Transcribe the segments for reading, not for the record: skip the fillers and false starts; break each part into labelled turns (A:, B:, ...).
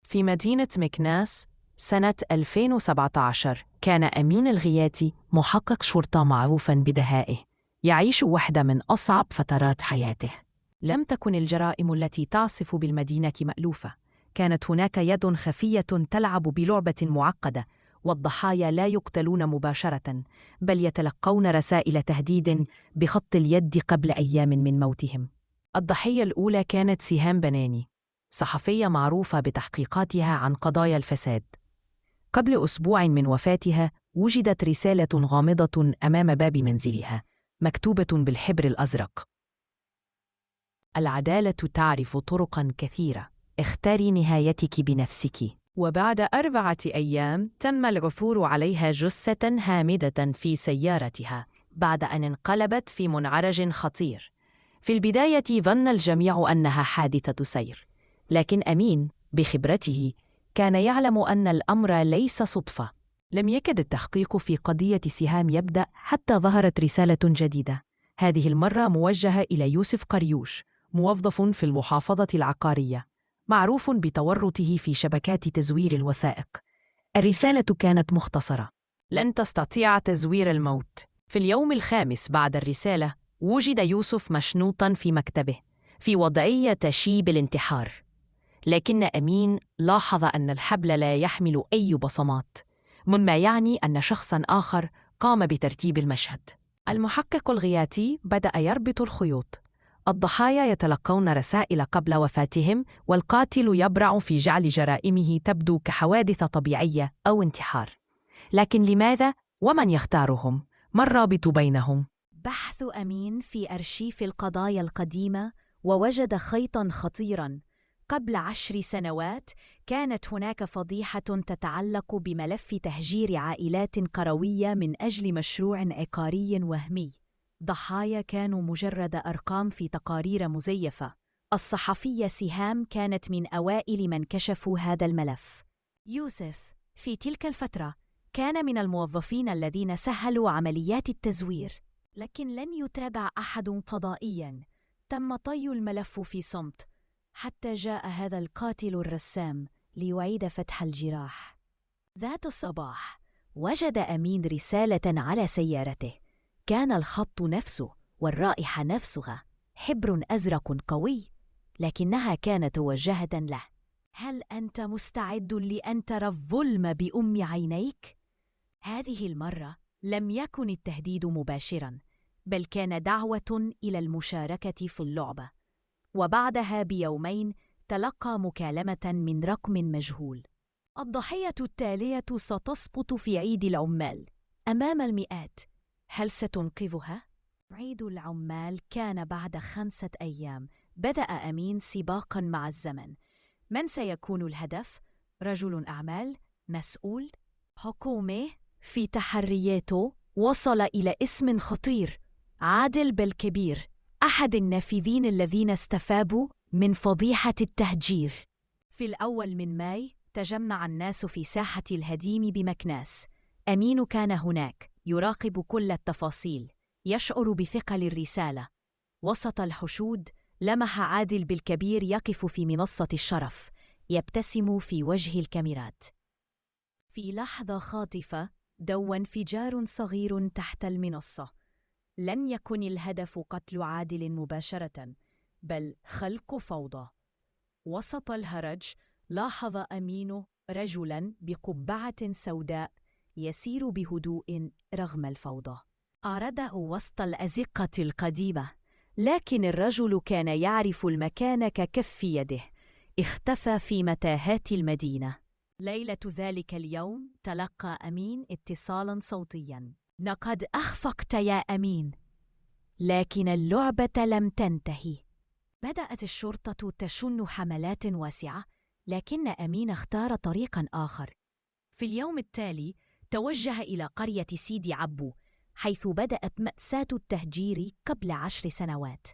A: في مدينة مكناس سنة 2017 كان أمين الغياتي محقق شرطة معروفاً بدهائه، يعيش واحدة من أصعب فترات حياته. لم تكن الجرائم التي تعصف بالمدينة مألوفة، كانت هناك يد خفية تلعب بلعبة معقدة، والضحايا لا يقتلون مباشرة، بل يتلقون رسائل تهديد بخط اليد قبل أيام من موتهم. الضحية الأولى كانت سهام بناني، صحفية معروفة بتحقيقاتها عن قضايا الفساد. قبل أسبوع من وفاتها وجدت رسالة غامضة أمام باب منزلها، مكتوبة بالحبر الأزرق: العدالة تعرف طرقاً كثيرة، اختاري نهايتك بنفسك. وبعد 4 أيام تم العثور عليها جثة هامدة في سيارتها بعد أن انقلبت في منعرج خطير. في البداية ظن الجميع أنها حادثة سير، لكن أمين بخبرته كان يعلم أن الأمر ليس صدفة. لم يكد التحقيق في قضية سهام يبدأ حتى ظهرت رسالة جديدة، هذه المرة موجهة إلى يوسف قريوش، موظف في المحافظة العقارية، معروف بتورطه في شبكات تزوير الوثائق. الرسالة كانت مختصرة: لن تستطيع تزوير الموت. في اليوم الخامس بعد الرسالة وجد يوسف مشنوطاً في مكتبه في وضعية تشيب الانتحار، لكن أمين لاحظ أن الحبل لا يحمل أي بصمات، مما يعني أن شخصاً آخر قام بترتيب المشهد. المحقق الغياتي بدأ يربط الخيوط، الضحايا يتلقون رسائل قبل وفاتهم، والقاتل يبرع في جعل جرائمه تبدو كحوادث طبيعية أو انتحار. لكن لماذا؟ ومن يختارهم؟ ما الرابط بينهم؟
B: بحث أمين في أرشيف القضايا القديمة ووجد خيطاً خطيراً. قبل 10 سنوات كانت هناك فضيحة تتعلق بملف تهجير عائلات قروية من أجل مشروع عقاري وهمي. ضحايا كانوا مجرد أرقام في تقارير مزيفة. الصحفية سهام كانت من أوائل من كشفوا هذا الملف. يوسف في تلك الفترة كان من الموظفين الذين سهلوا عمليات التزوير، لكن لن يتابع أحد قضائياً. تم طي الملف في صمت حتى جاء هذا القاتل الرسام ليعيد فتح الجراح. ذات الصباح وجد أمين رسالة على سيارته، كان الخط نفسه والرائحة نفسها، حبر أزرق قوي، لكنها كانت موجهة له. هل أنت مستعد لأن ترى الظلم بأم عينيك؟ هذه المرة لم يكن التهديد مباشراً، بل كان دعوة إلى المشاركة في اللعبة. وبعدها بيومين تلقى مكالمة من رقم مجهول: الضحية التالية ستسقط في عيد العمال أمام المئات، هل ستنقذها؟ عيد العمال كان بعد 5 أيام. بدأ أمين سباقاً مع الزمن. من سيكون الهدف؟ رجل أعمال؟ مسؤول؟ حكومة؟ في تحرياته وصل إلى اسم خطير: عادل بالكبير، أحد النافذين الذين استفادوا من فضيحة التهجير. في الأول من ماي تجمع الناس في ساحة الهديم بمكناس. أمين كان هناك يراقب كل التفاصيل، يشعر بثقل الرسالة. وسط الحشود لمح عادل بالكبير يقف في منصة الشرف، يبتسم في وجه الكاميرات. في لحظة خاطفة دوى انفجار صغير تحت المنصة. لن يكن الهدف قتل عادل مباشرة، بل خلق فوضى. وسط الهرج لاحظ أمين رجلاً بقبعة سوداء يسير بهدوء رغم الفوضى. أرده وسط الأزقة القديمة، لكن الرجل كان يعرف المكان ككف يده. اختفى في متاهات المدينة. ليلة ذلك اليوم تلقى أمين اتصالاً صوتياً: لقد أخفقت يا أمين، لكن اللعبة لم تنتهي. بدأت الشرطة تشن حملات واسعة، لكن أمين اختار طريقاً آخر. في اليوم التالي توجه إلى قرية سيدي عبو، حيث بدأت مأساة التهجير قبل 10 سنوات.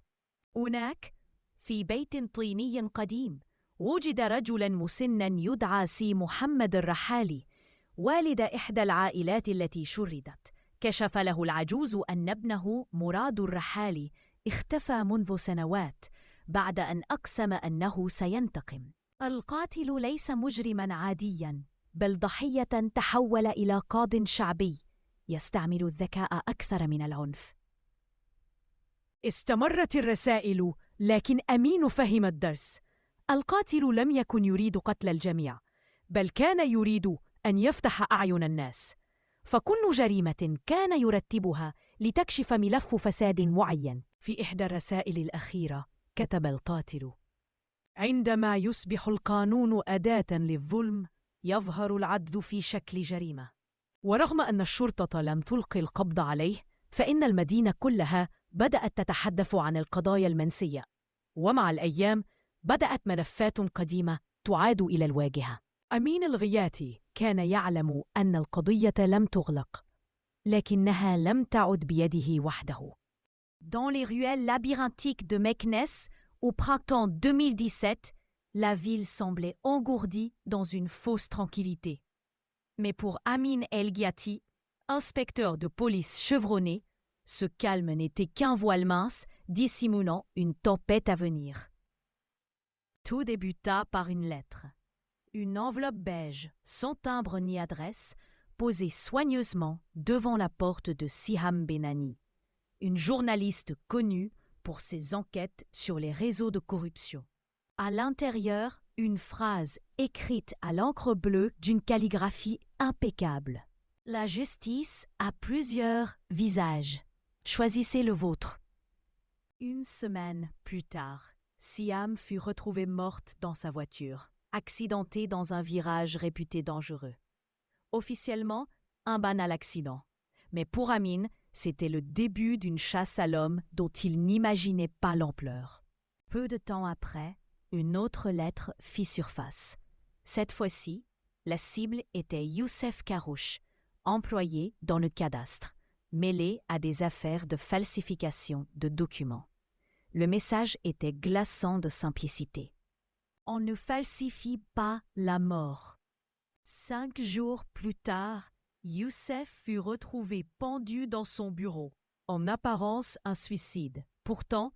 B: هناك في بيت طيني قديم وجد رجلاً مسناً يدعى سي محمد الرحالي، والد إحدى العائلات التي شردت. كشف له العجوز أن ابنه مراد الرحالي اختفى منذ سنوات بعد أن أقسم أنه سينتقم. القاتل ليس مجرماً عادياً، بل ضحية تحول إلى قاضٍ شعبي يستعمل الذكاء أكثر من العنف.
A: استمرت الرسائل، لكن أمين فهم الدرس. القاتل لم يكن يريد قتل الجميع، بل كان يريد أن يفتح أعين الناس. فكل جريمة كان يرتبها لتكشف ملف فساد معين. في إحدى الرسائل الأخيرة كتب القاتل: عندما يصبح القانون أداة للظلم، يظهر العدل في شكل جريمة. ورغم أن الشرطة لم تلقي القبض عليه، فإن المدينة كلها بدأت تتحدث عن القضايا المنسية، ومع الأيام بدأت ملفات قديمة تعاد إلى الواجهة. أمين الغياتي كان يعلم أن القضية لم تغلق، لكنها لم تعد بيده وحده.
B: Dans les ruelles labyrinthiques de Meknès, au printemps 2017, la ville semblait engourdie dans une fausse tranquillité. Mais pour Amin El-Ghiati, inspecteur de police chevronné, ce calme n'était qu'un voile mince dissimulant une tempête à venir. Tout débuta par une lettre. Une enveloppe beige, sans timbre ni adresse, posée soigneusement devant la porte de Siham Benani, une journaliste connue pour ses enquêtes sur les réseaux de corruption. À l'intérieur, une phrase écrite à l'encre bleue d'une calligraphie impeccable. La justice a plusieurs visages. Choisissez le vôtre. Une semaine plus tard, Siham fut retrouvée morte dans sa voiture, accidentée dans un virage réputé dangereux. Officiellement, un banal accident. Mais pour Amin, c'était le début d'une chasse à l'homme dont il n'imaginait pas l'ampleur. Peu de temps après, une autre lettre fit surface. Cette fois-ci, la cible était Youssef Karouche, employé dans le cadastre, mêlé à des affaires de falsification de documents. Le message était glaçant de simplicité. On ne falsifie pas la mort. 5 jours plus tard, Youssef fut retrouvé pendu dans son bureau, en apparence un suicide. Pourtant,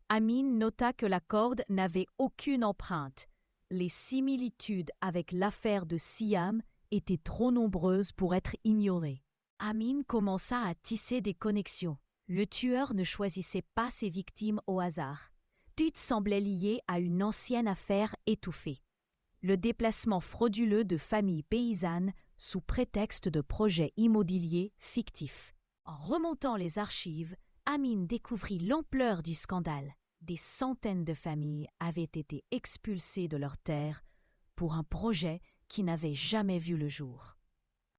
B: Amin nota que la corde n'avait aucune empreinte. Les similitudes avec l'affaire de Siham étaient trop nombreuses pour être ignorées. Amin commença à tisser des connexions. Le tueur ne choisissait pas ses victimes au hasard. Toutes semblaient liées à une ancienne affaire étouffée. Le déplacement frauduleux de familles paysannes sous prétexte de projets immobiliers fictifs. En remontant les archives, Amin découvrit l'ampleur du scandale. Des centaines de familles avaient été expulsées de leurs terres pour un projet qui n'avait jamais vu le jour.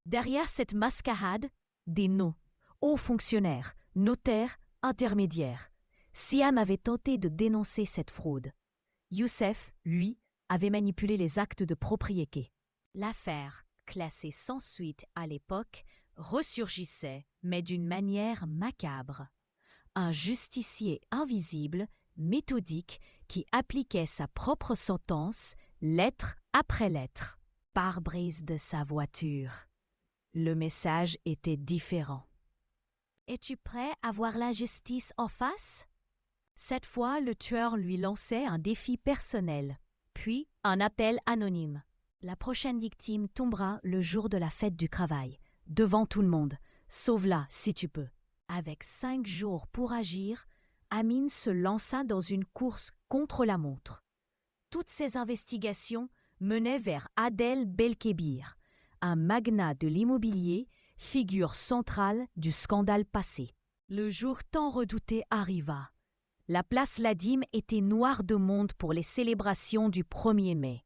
B: Derrière cette mascarade, des noms, hauts fonctionnaires, notaires, intermédiaires. Siham avait tenté de dénoncer cette fraude. Youssef, lui, avait manipulé les actes de propriété. L'affaire, classée sans suite à l'époque, ressurgissait, mais d'une manière macabre. Un justicier invisible, méthodique, qui appliquait sa propre sentence, lettre après lettre. Pare-brise de sa voiture. Le message était différent. « Es-tu prêt à voir la justice en face ?» Cette fois, le tueur lui lançait un défi personnel, puis un appel anonyme. La prochaine victime tombera le jour de la fête du travail, devant tout le monde. Sauve-la si tu peux. Avec 5 jours pour agir, Amin se lança dans une course contre la montre. Toutes ses investigations menaient vers Adel Belkebir, un magnat de l'immobilier, figure centrale du scandale passé. Le jour tant redouté arriva. La place Ladim était noire de monde pour les célébrations du 1er mai.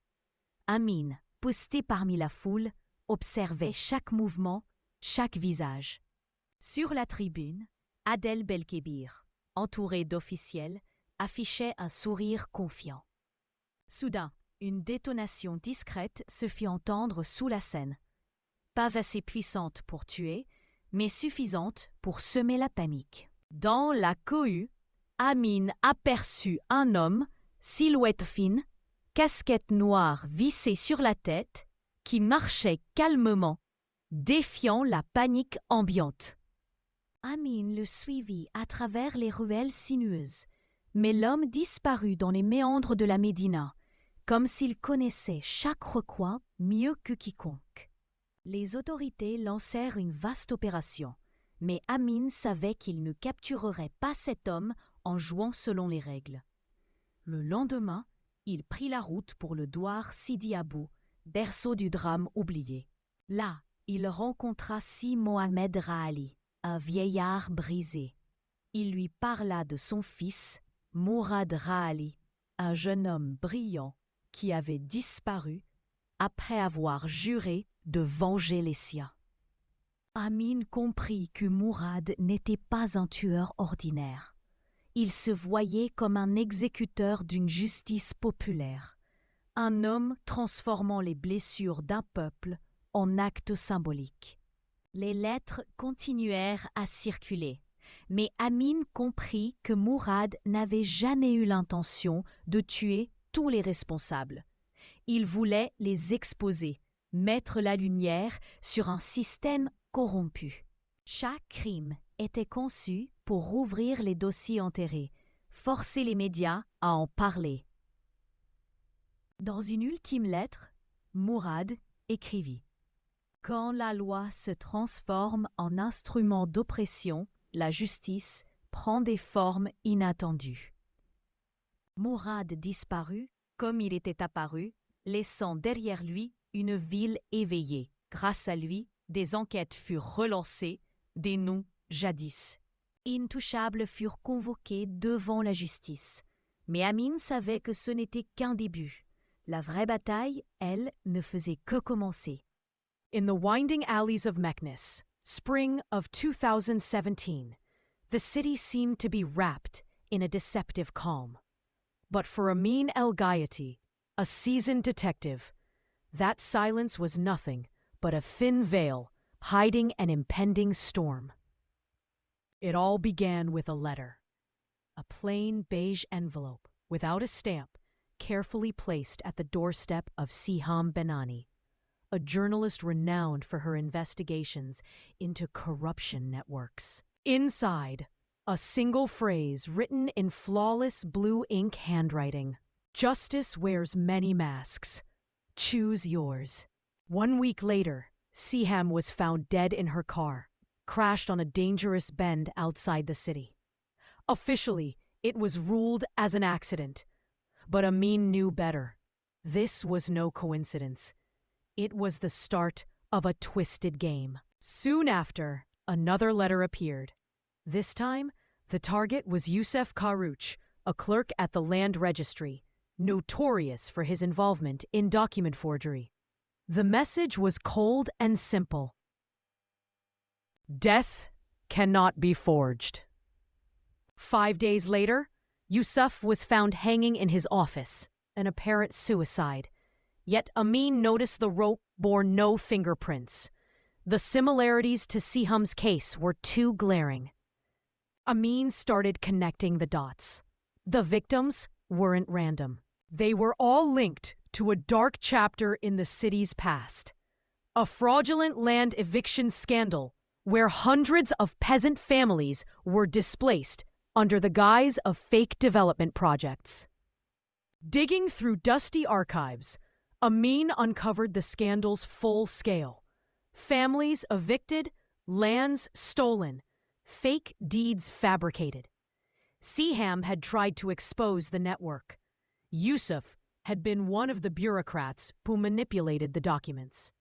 B: Amin, posté parmi la foule, observait chaque mouvement, chaque visage. Sur la tribune, Adel Belkebir, entouré d'officiels, affichait un sourire confiant. Soudain, une détonation discrète se fit entendre sous la scène. Pas assez puissante pour tuer, mais suffisante pour semer la panique. Dans la cohue, Amin aperçut un homme, silhouette fine, casquette noire vissée sur la tête, qui marchait calmement, défiant la panique ambiante. Amin le suivit à travers les ruelles sinueuses, mais l'homme disparut dans les méandres de la Médina, comme s'il connaissait chaque recoin mieux que quiconque. Les autorités lancèrent une vaste opération, mais Amin savait qu'il ne capturerait pas cet homme en jouant selon les règles. Le lendemain, il prit la route pour le douar Sidi Abou, berceau du drame oublié. Là, il rencontra Si Mohamed Rahali, un vieillard brisé. Il lui parla de son fils, Mourad Rahali, un jeune homme brillant qui avait disparu après avoir juré de venger les siens. Amin comprit que Mourad n'était pas un tueur ordinaire. Il se voyait comme un exécuteur d'une justice populaire, un homme transformant les blessures d'un peuple en actes symboliques. Les lettres continuèrent à circuler, mais Amin comprit que Mourad n'avait jamais eu l'intention de tuer tous les responsables. Il voulait les exposer, mettre la lumière sur un système corrompu. Chaque crime était conçu pour rouvrir les dossiers enterrés, forcer les médias à en parler. Dans une ultime lettre, Mourad écrivit « Quand la loi se transforme en instrument d'oppression, la justice prend des formes inattendues. » Mourad disparut comme il était apparu, laissant derrière lui une ville éveillée. Grâce à lui, des enquêtes furent relancées, des noms jadis intouchables furent convoqués devant la justice. Mais Amin savait que ce n'était qu'un début. La vraie bataille, elle, ne faisait que commencer.
A: In the winding alleys of Meknes, spring of 2017, the city seemed to be wrapped in a deceptive calm. But for Amin El-Gayati, a seasoned detective, that silence was nothing but a thin veil hiding an impending storm. It all began with a letter, a plain beige envelope without a stamp, carefully placed at the doorstep of Siham Benani, a journalist renowned for her investigations into corruption networks. Inside, a single phrase written in flawless blue ink handwriting. Justice wears many masks. Choose yours. 1 week later, Siham was found dead in her car, crashed on a dangerous bend outside the city. Officially, it was ruled as an accident. But Amin knew better. This was no coincidence. It was the start of a twisted game. Soon after, another letter appeared. This time, the target was Youssef Karouch, a clerk at the land registry, notorious for his involvement in document forgery. The message was cold and simple. Death cannot be forged. 5 days later, Youssef was found hanging in his office, an apparent suicide. Yet Amin noticed the rope bore no fingerprints. The similarities to Siham's case were too glaring. Amin started connecting the dots. The victims weren't random. They were all linked to a dark chapter in the city's past. A fraudulent land eviction scandal where hundreds of peasant families were displaced under the guise of fake development projects. Digging through dusty archives, Amin uncovered the scandal's full scale. Families evicted, lands stolen, fake deeds fabricated. Siham had tried to expose the network. Youssef had been one of the bureaucrats who manipulated the documents.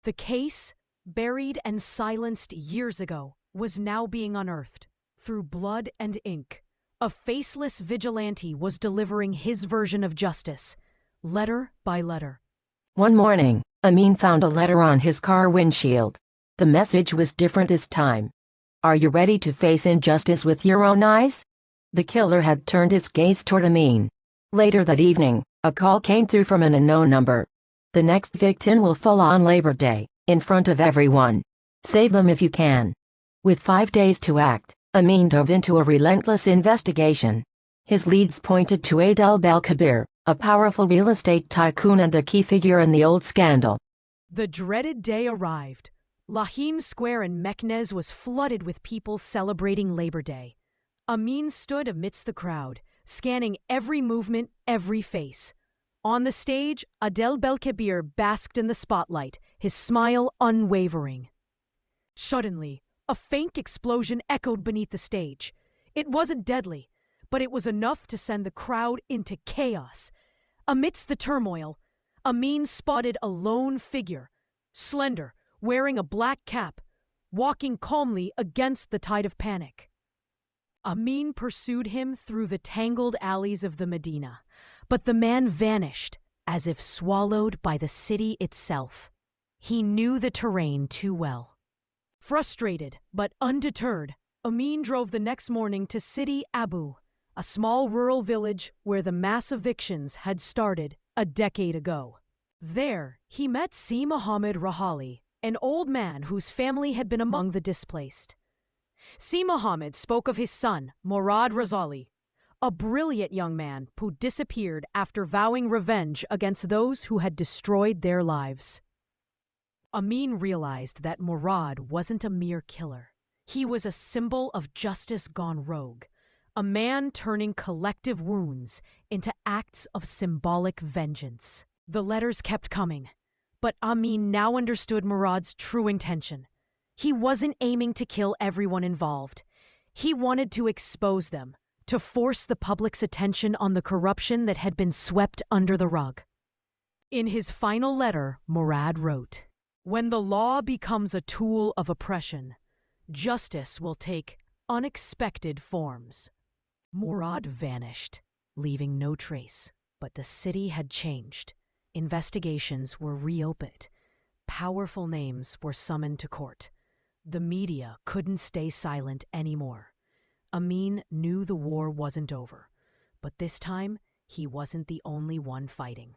A: The case, buried and silenced years ago, was now being unearthed. Through blood and ink, a faceless vigilante was delivering his version of justice, letter by letter.
C: One morning, Amin found a letter on his car windshield. The message was different this time. Are you ready to face injustice with your own eyes? The killer had turned his gaze toward Amin. Later that evening, a call came through from an unknown number. The next victim will fall on Labor Day, in front of everyone. Save them if you can. With 5 days to act, Amin dove into a relentless investigation. His leads pointed to Adel Belkabir, a powerful real estate tycoon and a key figure in the old scandal.
A: The dreaded day arrived. Lahim Square in Meknes was flooded with people celebrating Labor Day. Amin stood amidst the crowd, scanning every movement, every face.
B: On the stage, Adel Belkebir basked in the spotlight, his smile unwavering. Suddenly, a faint explosion echoed beneath the stage. It wasn't deadly, but it was enough to send the crowd into chaos. Amidst the turmoil, Amin spotted a lone figure, slender, wearing a black cap, walking calmly against the tide of panic. Amin pursued him through the tangled alleys of the Medina, but the man vanished as if swallowed by the city itself. He knew the terrain too well. Frustrated but undeterred, Amin drove the next morning to Sidi Abu, a small rural village where the mass evictions had started a decade ago. There, he met Si Mohammed Rahali, an old man whose family had been among the displaced. Si Mohammed spoke of his son, Murad Razali, a brilliant young man who disappeared after vowing revenge against those who had destroyed their lives. Amin realized that Murad wasn't a mere killer. He was a symbol of justice gone rogue, a man turning collective wounds into acts of symbolic vengeance. The letters kept coming, but Amin now understood Murad's true intention. He wasn't aiming to kill everyone involved. He wanted to expose them, to force the public's attention on the corruption that had been swept under the rug. In his final letter, Murad wrote, "When the law becomes a tool of oppression, justice will take unexpected forms." Murad vanished, leaving no trace. But the city had changed. Investigations were reopened. Powerful names were summoned to court. The media couldn't stay silent anymore. Amin knew the war wasn't over, but this time he wasn't the only one fighting.